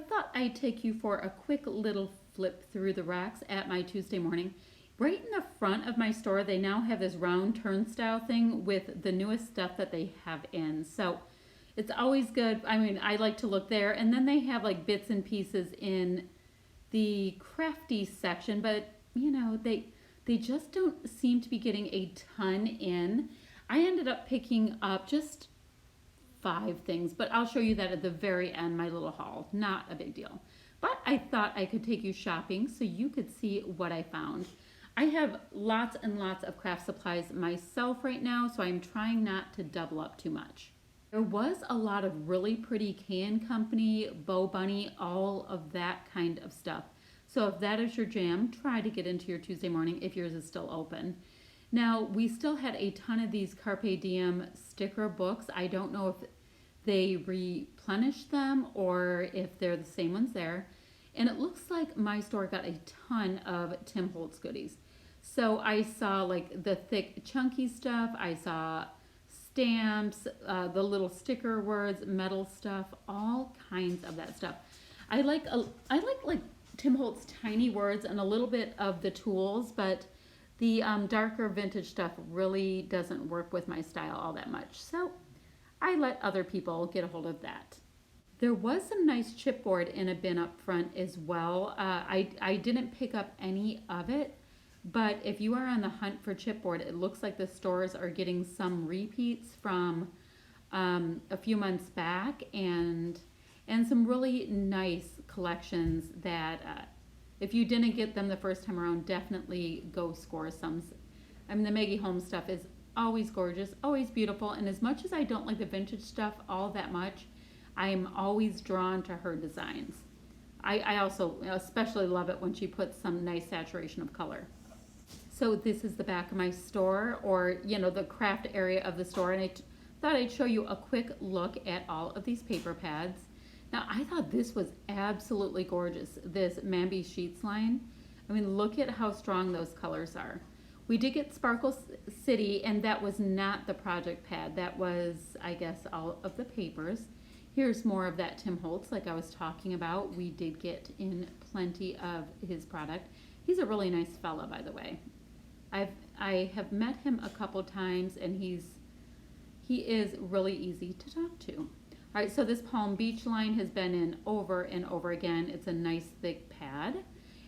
thought I'd take you for a quick little flip through the racks at my Tuesday morning. Right in the front of my store, they now have this round turnstile thing with the newest stuff that they have in. So it's always good. I mean, I like to look there. And then they have like bits and pieces in the crafty section, but you know, they just don't seem to be getting a ton in. I ended up picking up just 5 things, but I'll show you that at the very end, my little haul. Not a big deal. But I thought I could take you shopping so you could see what I found. I have lots and lots of craft supplies myself right now, so I'm trying not to double up too much. There was a lot of really pretty Can Company, BoBunny, all of that kind of stuff. So if that is your jam, try to get into your Tuesday morning if yours is still open. Now, we still had a ton of these Carpe Diem sticker books. I don't know if they replenished them or if they're the same ones there. And it looks like my store got a ton of Tim Holtz goodies. So I saw like the thick chunky stuff. I saw stamps, the little sticker words, metal stuff, all kinds of that stuff. I like Tim Holtz tiny words and a little bit of the tools, but the darker vintage stuff really doesn't work with my style all that much. So I let other people get a hold of that. There was some nice chipboard in a bin up front as well. I didn't pick up any of it, but if you are on the hunt for chipboard, it looks like the stores are getting some repeats from a few months back and some really nice collections that if you didn't get them the first time around, definitely go score some. I mean, the Maggie Holmes stuff is always gorgeous, always beautiful, and as much as I don't like the vintage stuff all that much, I am always drawn to her designs. I also especially love it when she puts some nice saturation of color. So this is the back of my store, or you know, the craft area of the store, and I thought I'd show you a quick look at all of these paper pads. Now I thought this was absolutely gorgeous, this Mambi Sheets line. I mean, look at how strong those colors are. We did get Sparkle City, and that was not the project pad. That was, I guess, all of the papers. Here's more of that Tim Holtz like I was talking about. We did get in plenty of his product. He's a really nice fella, by the way. I have met him a couple times, and he is really easy to talk to. All right, so this Palm Beach line has been in over and over again. It's a nice thick pad.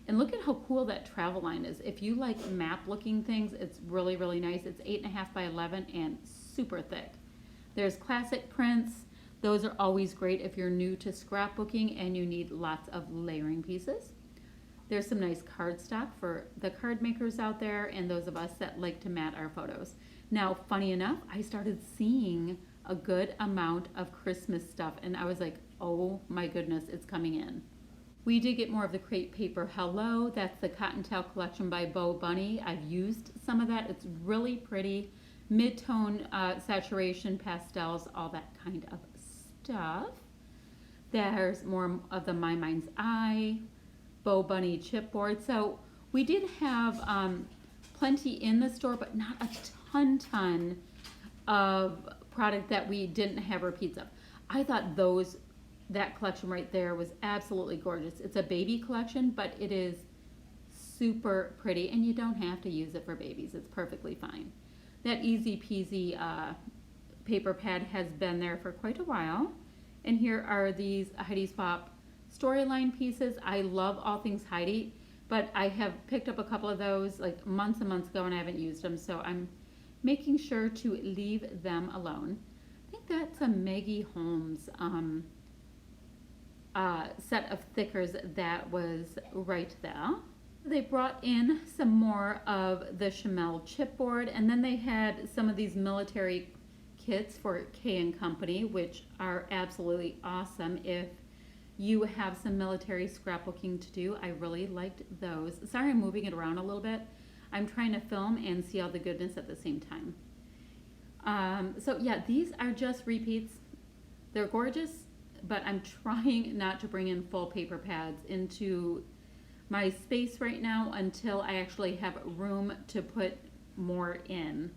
And look at how cool that travel line is. If you like map looking things, it's really, really nice. It's 8.5 by 11 and super thick. There's classic prints. Those are always great if you're new to scrapbooking and you need lots of layering pieces. There's some nice cardstock for the card makers out there and those of us that like to mat our photos. Now, funny enough, I started seeing a good amount of Christmas stuff, and I was like, oh my goodness, it's coming in. We did get more of the Crate Paper Hello. That's the Cottontail collection by BoBunny. I've used some of that. It's really pretty. Mid-tone saturation, pastels, all that kind of stuff. There's more of the My Mind's Eye, BoBunny chipboard. So we did have plenty in the store, but not a ton of product that we didn't have repeats of. I thought that collection right there was absolutely gorgeous. It's a baby collection, but it is super pretty, and you don't have to use it for babies. It's perfectly fine. That Easy Peasy paper pad has been there for quite a while. And here are these Heidi's Pop storyline pieces. I love all things Heidi, but I have picked up a couple of those like months and months ago, and I haven't used them, so I'm making sure to leave them alone. I think that's a Maggie Holmes set of thickers that was right there. They brought in some more of the Chamel chipboard, and then they had some of these military kits for K & Company, which are absolutely awesome if you have some military scrapbooking to do. I really liked those. Sorry, I'm moving it around a little bit. I'm trying to film and see all the goodness at the same time. So yeah, these are just repeats. They're gorgeous, but I'm trying not to bring in full paper pads into my space right now until I actually have room to put more in.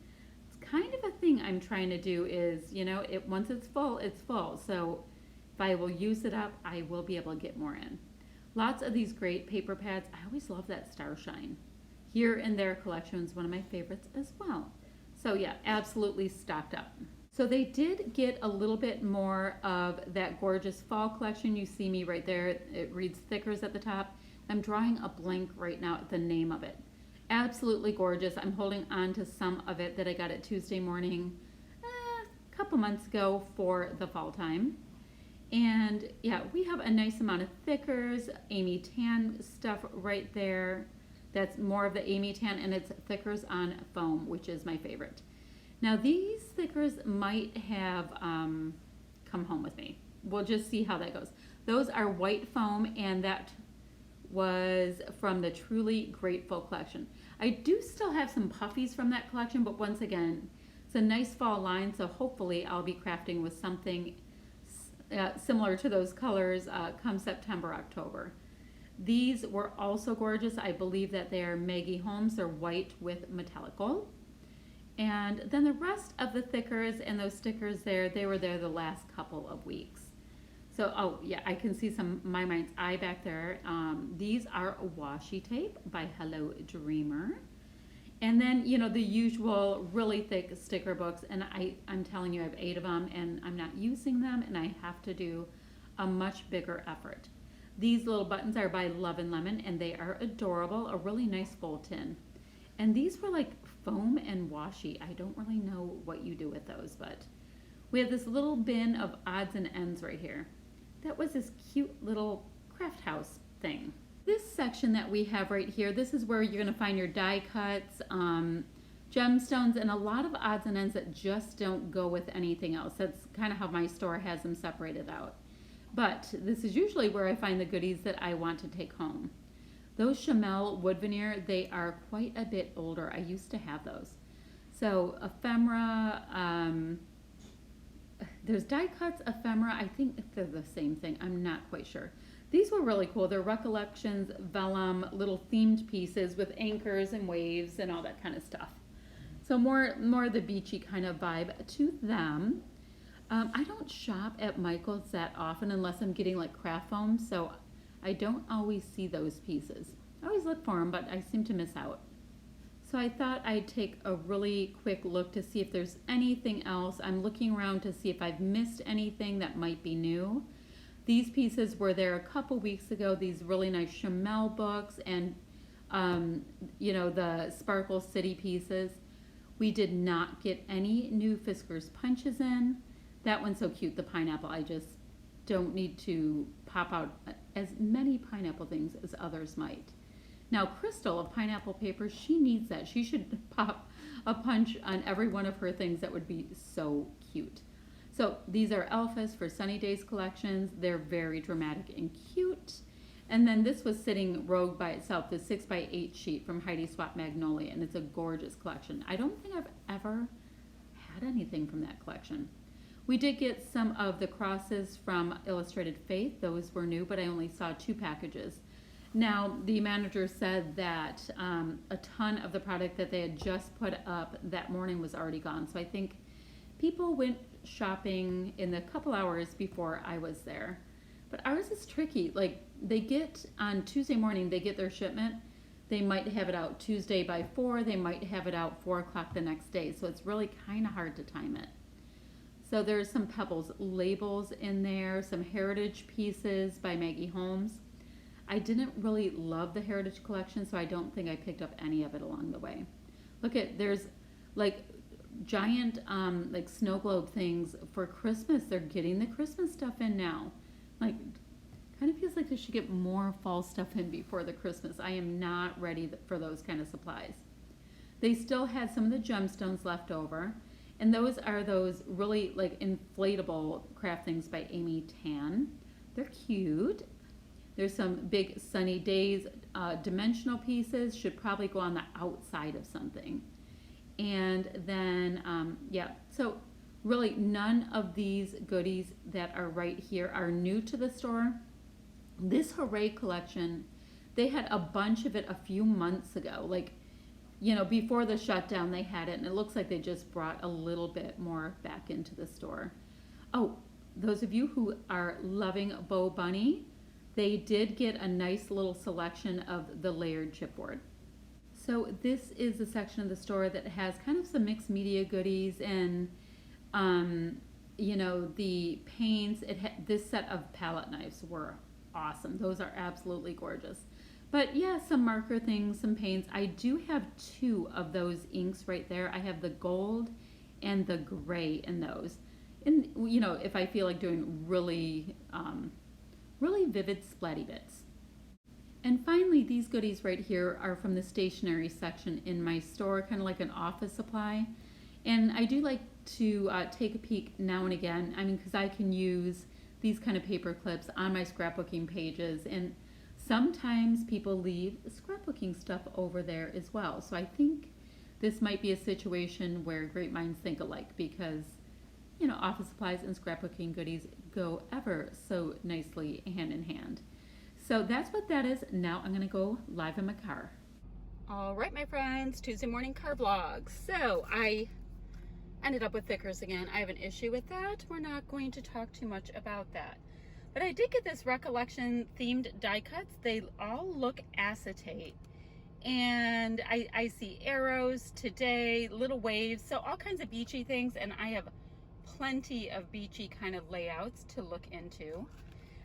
It's kind of a thing I'm trying to do is, you know, once it's full, it's full. So If I will use it up, I will be able to get more in. Lots of these great paper pads. I always love that Starshine. Here in their collection is one of my favorites as well. So yeah, absolutely stocked up. So they did get a little bit more of that gorgeous fall collection. You see me right there. It reads Thickers at the top. I'm drawing a blank right now at the name of it. Absolutely gorgeous. I'm holding on to some of it that I got at Tuesday morning a couple months ago for the fall time. And yeah, we have a nice amount of thickers, Amy Tan stuff right there. That's more of the Amy Tan, and it's thickers on foam, which is my favorite. Now these thickers might have come home with me. We'll just see how that goes. Those are white foam, and that was from the Truly Grateful collection. I do still have some puffies from that collection, but once again, it's a nice fall line, so hopefully I'll be crafting with something similar to those colors come September, October. These were also gorgeous. I believe that they are Maggie Holmes. They're white with metallic gold. And then the rest of the thickers and those stickers there, they were there the last couple of weeks. So, oh yeah, I can see some My Mind's Eye back there. These are washi tape by Hello Dreamer. And then, you know, the usual really thick sticker books. And I'm telling you, I have 8 of them and I'm not using them, and I have to do a much bigger effort. These little buttons are by Love and Lemon, and they are adorable, a really nice full tin. And these were like foam and washi. I don't really know what you do with those, but we have this little bin of odds and ends right here. That was this cute little craft house thing. This section that we have right here, this is where you're going to find your die cuts, gemstones, and a lot of odds and ends that just don't go with anything else. That's kind of how my store has them separated out. But this is usually where I find the goodies that I want to take home. Those Chamel wood veneer, they are quite a bit older. I used to have those. So ephemera, there's die cuts, ephemera. I think they're the same thing. I'm not quite sure. These were really cool. They're recollections, vellum, little themed pieces with anchors and waves and all that kind of stuff. So more of the beachy kind of vibe to them. I don't shop at Michael's that often unless I'm getting like craft foam, so I don't always see those pieces. I always look for them, but I seem to miss out. So I thought I'd take a really quick look to see if there's anything else. I'm looking around to see if I've missed anything that might be new. These pieces were there a couple weeks ago, these really nice Chamel books and, you know, the Sparkle City pieces. We did not get any new Fisker's punches in. That one's so cute, the pineapple. I just don't need to pop out as many pineapple things as others might. Now, Crystal of Pineapple Paper, she needs that. She should pop a punch on every one of her things. That would be so cute. So these are Elfas for Sunny Days collections. They're very dramatic and cute. And then this was sitting rogue by itself, the 6x8 sheet from Heidi Swap Magnolia, and it's a gorgeous collection. I don't think I've ever had anything from that collection. We did get some of the crosses from Illustrated Faith. Those were new, but I only saw 2 packages. Now, the manager said that a ton of the product that they had just put up that morning was already gone. So I think people went shopping in the couple hours before I was there. But ours is tricky. Like, they get, on Tuesday morning, they get their shipment. They might have it out Tuesday by 4. They might have it out 4 o'clock the next day. So it's really kind of hard to time it. So there's some Pebbles labels in there, some heritage pieces by Maggie Holmes. I didn't really love the heritage collection, so I don't think I picked up any of it along the way. Look at, there's like giant like snow globe things for Christmas. They're getting the Christmas stuff in now. Like, kind of feels like they should get more fall stuff in before the Christmas. I am not ready for those kind of supplies. They still had some of the gemstones left over. And those are those really like inflatable craft things by Amy Tan. They're cute. There's some big Sunny Days dimensional pieces. Should probably go on the outside of something. And then, yeah, so really none of these goodies that are right here are new to the store. This Hooray collection, they had a bunch of it a few months ago. Like, you know, before the shutdown they had it, and it looks like they just brought a little bit more back into the store. Oh, those of you who are loving BoBunny, they did get a nice little selection of the layered chipboard. So this is a section of the store that has kind of some mixed media goodies and, you know, the paints. This set of palette knives were awesome. Those are absolutely gorgeous. But yeah, some marker things, some paints. I do have two of those inks right there. I have the gold and the gray in those. And, you know, if I feel like doing really, really vivid splatty bits. And finally, these goodies right here are from the stationery section in my store, kind of like an office supply. And I do like to take a peek now and again. I mean, because I can use these kind of paper clips on my scrapbooking pages. And sometimes people leave scrapbooking stuff over there as well. So I think this might be a situation where great minds think alike because, you know, office supplies and scrapbooking goodies go ever so nicely hand in hand. So that's what that is. Now I'm going to go live in my car. All right, my friends, Tuesday morning car vlog. So I ended up with thickers again. I have an issue with that. We're not going to talk too much about that. But I did get this recollection themed die cuts. They all look acetate. And I see arrows today, little waves, so all kinds of beachy things. And I have plenty of beachy kind of layouts to look into.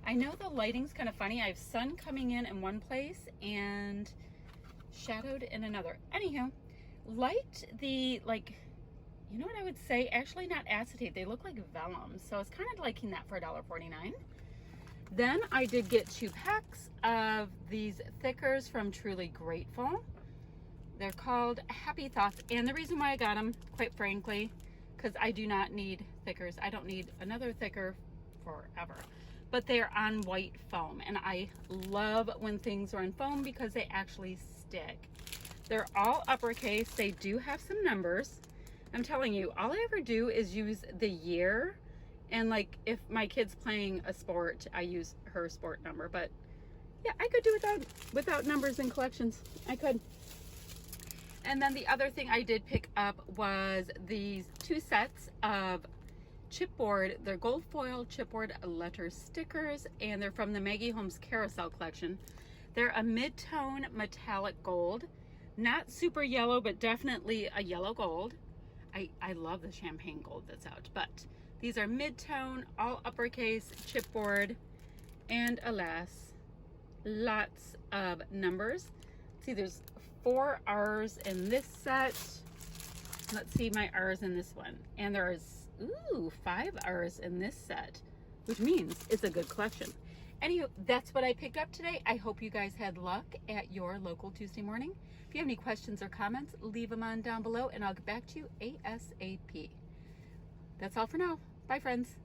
I know the lighting's kind of funny. I have sun coming in one place and shadowed in another. Anywho, liked the, like, you know what I would say? Actually not acetate. They look like vellum. So I was kind of liking that for $1.49. Then I did get 2 packs of these thickers from Truly Grateful. They're called Happy Thoughts. And the reason why I got them, quite frankly, because I do not need thickers. I don't need another thicker forever. But they're on white foam. And I love when things are on foam because they actually stick. They're all uppercase. They do have some numbers. I'm telling you, all I ever do is use the year. And like if my kid's playing a sport, I use her sport number. But yeah, I could do without numbers and collections. I could. And then the other thing I did pick up was these 2 sets of chipboard. They're gold foil chipboard letter stickers, and they're from the Maggie Holmes Carousel collection. They're a mid-tone metallic gold. Not super yellow, but definitely a yellow gold. I love the champagne gold that's out, but these are mid-tone, all uppercase chipboard, and alas, lots of numbers. See, there's 4 R's in this set. Let's see my R's in this one. And there's, 5 R's in this set, which means it's a good collection. Anyway, that's what I picked up today. I hope you guys had luck at your local Tuesday morning. If you have any questions or comments, leave them on down below and I'll get back to you ASAP. That's all for now. Bye, friends.